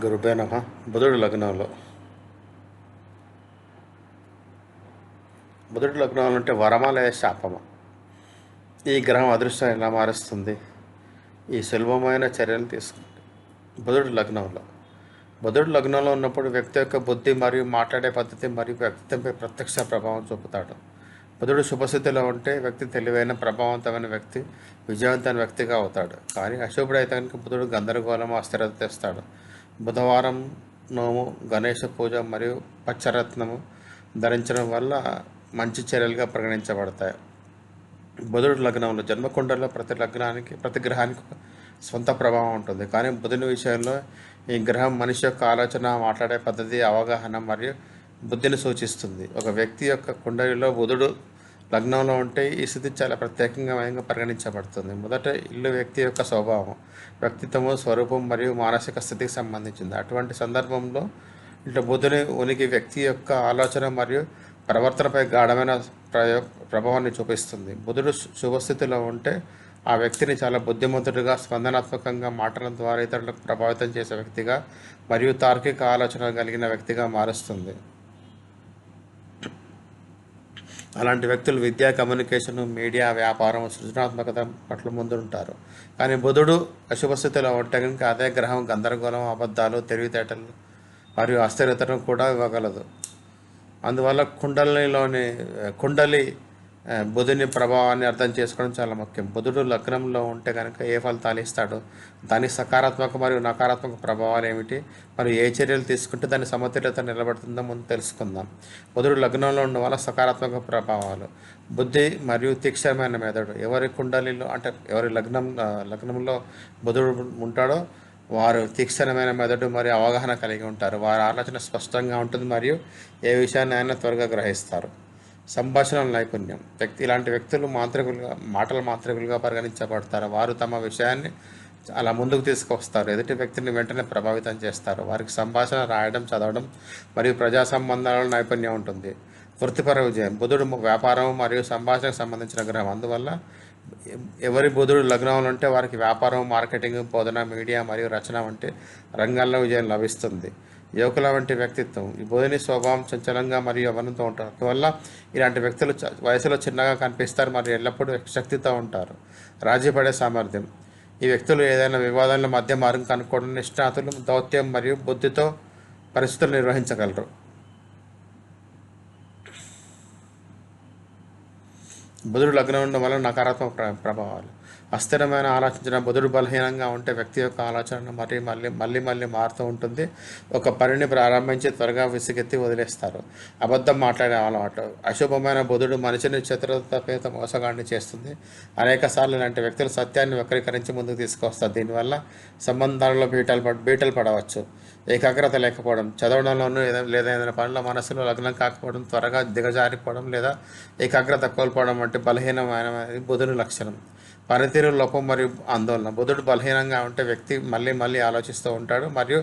గురుభ్యో నమః. బుధుడు లగ్నంలో అంటే వరమా లేదా శాపమా? ఈ గ్రహం అదృష్టం ఎలా మారుస్తుంది? ఈ సులభమైన చర్యలు తీసుకుంది. బుధుడు లగ్నంలో ఉన్నప్పుడు వ్యక్తి యొక్క బుద్ధి మరియు మాట్లాడే పద్ధతి మరియు వ్యక్తిత్వంపై ప్రత్యక్ష ప్రభావం చూపుతాడు. బుధుడు శుభస్థితిలో ఉంటే వ్యక్తి తెలివైన, ప్రభావవంతమైన వ్యక్తి, విజయవంతమైన వ్యక్తిగా అవుతాడు. కానీ అశుభుడైతే కనుక బుధుడు గందరగోళము, అస్థిరత తెస్తాడు. బుధవారం నోము, గణేష పూజ మరియు పచ్చరత్నము ధరించడం వల్ల మంచి చర్యలుగా పరిగణించబడతాయి. బుధుడు లగ్నంలో జన్మకుండలో ప్రతి గ్రహానికి సొంత ప్రభావం ఉంటుంది. కానీ బుధుని విషయంలో ఈ గ్రహం మనిషి యొక్క ఆలోచన, మాట్లాడే పద్ధతి, అవగాహన మరియు బుద్ధిని సూచిస్తుంది. ఒక వ్యక్తి యొక్క కుండలిలో బుధుడు లగ్నంలో ఉంటే ఈ స్థితి చాలా ప్రత్యేకంగా పరిగణించబడుతుంది. మొదట ఇల్లు వ్యక్తి యొక్క స్వభావం, వ్యక్తిత్వము, స్వరూపం మరియు మానసిక స్థితికి సంబంధించింది. అటువంటి సందర్భంలో ఇట్లా బుధుని ఉనికి వ్యక్తి యొక్క ఆలోచన మరియు ప్రవర్తనపై గాఢమైన ప్రభావాన్ని చూపిస్తుంది. బుధుడు శుభస్థితిలో ఉంటే ఆ వ్యక్తిని చాలా బుద్ధిమంతుడిగా, స్పందనాత్మకంగా, మాటల ద్వారా ఇతరులకు ప్రభావితం చేసే వ్యక్తిగా మరియు తార్కిక ఆలోచన కలిగిన వ్యక్తిగా మారుస్తుంది. అలాంటి వ్యక్తులు విద్య, కమ్యూనికేషన్, మీడియా, వ్యాపారం, సృజనాత్మకత పట్ల ముందుంటారు. కానీ బుధుడు అశుభస్థితిలో ఉంటే కనుక అదే గ్రహం గందరగోళం, అబద్ధాలు, తెలివితేటలు మరియు అస్థిరతను కూడా ఇవ్వగలదు. అందువల్ల కుండలి బుధుని ప్రభావాన్ని అర్థం చేసుకోవడం చాలా ముఖ్యం. బుధుడు లగ్నంలో ఉంటే కనుక ఏ ఫలితాలు ఇస్తాడో, దాని సకారాత్మక మరియు నకారాత్మక ప్రభావాలు ఏమిటి, మరియు ఏ చర్యలు తీసుకుంటే దాని సమతుల్యత నిలబడుతుందో ముందు తెలుసుకుందాం. బుధుడు లగ్నంలో ఉండడం వల్ల సకారాత్మక ప్రభావాలు: బుద్ధి మరియు తీక్షణమైన మెదడు. ఎవరి కుండలిలో అంటే ఎవరి లగ్నంలో బుధుడు ఉంటాడో వారు తీక్షణమైన మెదడు మరియు అవగాహన కలిగి ఉంటారు. వారి ఆలోచన స్పష్టంగా ఉంటుంది మరియు ఏ విషయాన్ని అయినా త్వరగా గ్రహిస్తారు. సంభాషణ నైపుణ్యం. ఇలాంటి వ్యక్తులు మాటల మాంత్రికులుగా పరిగణించబడతారు. వారు తమ విషయాన్ని అలా ముందుకు తీసుకొస్తారు, ఎదుటి వ్యక్తిని వెంటనే ప్రభావితం చేస్తారు. వారికి సంభాషణ రాయడం, చదవడం మరియు ప్రజా సంబంధాల నైపుణ్యం ఉంటుంది. వృత్తిపర విజయం. బుధుడు వ్యాపారం మరియు సంభాషణకు సంబంధించిన గ్రహం. అందువల్ల ఎవరి బుధుడు లగ్నంలో ఉంటే వారికి వ్యాపారం, మార్కెటింగ్, బోధన, మీడియా మరియు రచన వంటి రంగాల్లో విజయం లభిస్తుంది. యువకుల వంటి వ్యక్తిత్వం. ఈ బుధుని స్వభావం చంచలంగా మరియు యవ్వనంతో ఉంటారు. అందువల్ల ఇలాంటి వ్యక్తులు వయసులో చిన్నగా కనిపిస్తారు మరియు ఎల్లప్పుడూ శక్తితో ఉంటారు. రాజీపడే సామర్థ్యం. ఈ వ్యక్తులు ఏదైనా వివాదాల మధ్య మార్గం కనుక్కోవడం నిష్ణాతులు, దౌత్యం మరియు బుద్ధితో పరిస్థితులు నిర్వహించగలరు. బుధుడు లగ్నం ఉండడం వల్ల నకారాత్మక ప్రభావాలు. అస్థిరమైన ఆలోచించిన బుధుడు బలహీనంగా ఉంటే వ్యక్తి యొక్క ఆలోచన మళ్ళీ మారుతూ ఉంటుంది. ఒక పనిని ప్రారంభించి త్వరగా విసిగెత్తి వదిలేస్తారు. అబద్ధం మాట్లాడే అలవాటు. అశుభమైన బుధుడు మనిషిని చతురతపేత మోసగాడిని చేస్తుంది. అనేక సార్లు ఇలాంటి వ్యక్తులు సత్యాన్ని వక్రీకరించి ముందుకు తీసుకొస్తారు. దీనివల్ల సంబంధాలలో బీటలు పడవచ్చు. ఏకాగ్రత లేకపోవడం. చదవడంలోనూ లేదా ఏదైనా పనుల మనసులో లగ్నం కాకపోవడం, త్వరగా దిగజారిపోవడం లేదా ఏకాగ్రత కోల్పోవడం వంటి బలహీనమైన బుధుని లక్షణం. పనితీరు లోపం మరియు ఆందోళన. బుధుడు బలహీనంగా ఉంటే వ్యక్తి మళ్ళీ ఆలోచిస్తూ ఉంటాడు మరియు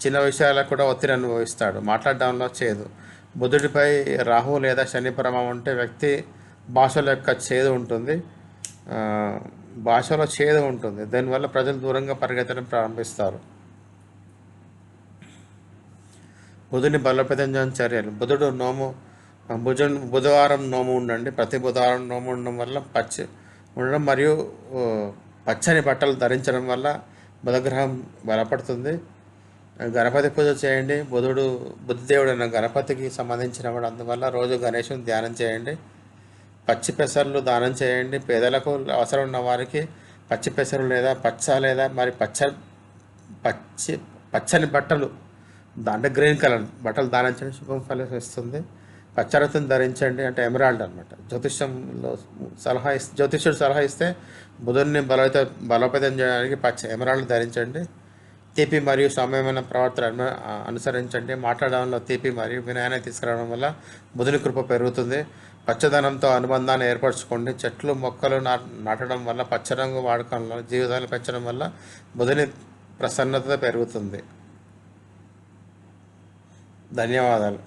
చిన్న విషయాలకు కూడా ఒత్తిడి అనుభవిస్తాడు. మాట్లాడడంలో చేదు. బుధుడిపై రాహు లేదా శని ప్రభావం ఉంటే వ్యక్తి భాషల యొక్క చేదు ఉంటుంది. దానివల్ల ప్రజలు దూరంగా పరిగెత్తడం ప్రారంభిస్తారు. బుధుని బలోపేతం చేయని చర్యలు. బుధవారం నోము ఉండండి. ప్రతి బుధవారం నోము ఉండడం వల్ల ఉండడం మరియు పచ్చని బట్టలు ధరించడం వల్ల బుధగ్రహం బలపడుతుంది. గణపతి పూజ చేయండి. బుద్ధిదేవుడు అయిన గణపతికి సంబంధించిన వాడు. అందువల్ల రోజు గణేశుని ధ్యానం చేయండి. పచ్చి పెసర్లు దానం చేయండి. పేదలకు అవసరం ఉన్న వారికి పచ్చి పెసరు లేదా పచ్చని బట్టలు అంటే గ్రీన్ కలర్ బట్టలు దానం చేయడం శుభం ఫలితం ఇస్తుంది. పచ్చరత్నం ధరించండి, అంటే ఎమరాల్డ్ అనమాట. జ్యోతిష్యుడు సలహా ఇస్తే బుధుడిని బలోపేతం చేయడానికి ఎమరాల్డ్ ధరించండి. తీపి మరియు సౌమ్యమైన ప్రవర్తన అనుసరించండి. మాట్లాడడంలో తీపి మరియు వినయాన్ని తీసుకురావడం వల్ల బుధుని కృప పెరుగుతుంది. పచ్చదనంతో అనుబంధాన్ని ఏర్పరచుకోండి. చెట్లు, మొక్కలు నాటడం వల్ల, పచ్చరంగు వాడకంలో జీవితాలు పెంచడం వల్ల బుధుని ప్రసన్నత పెరుగుతుంది. ధన్యవాదాలు.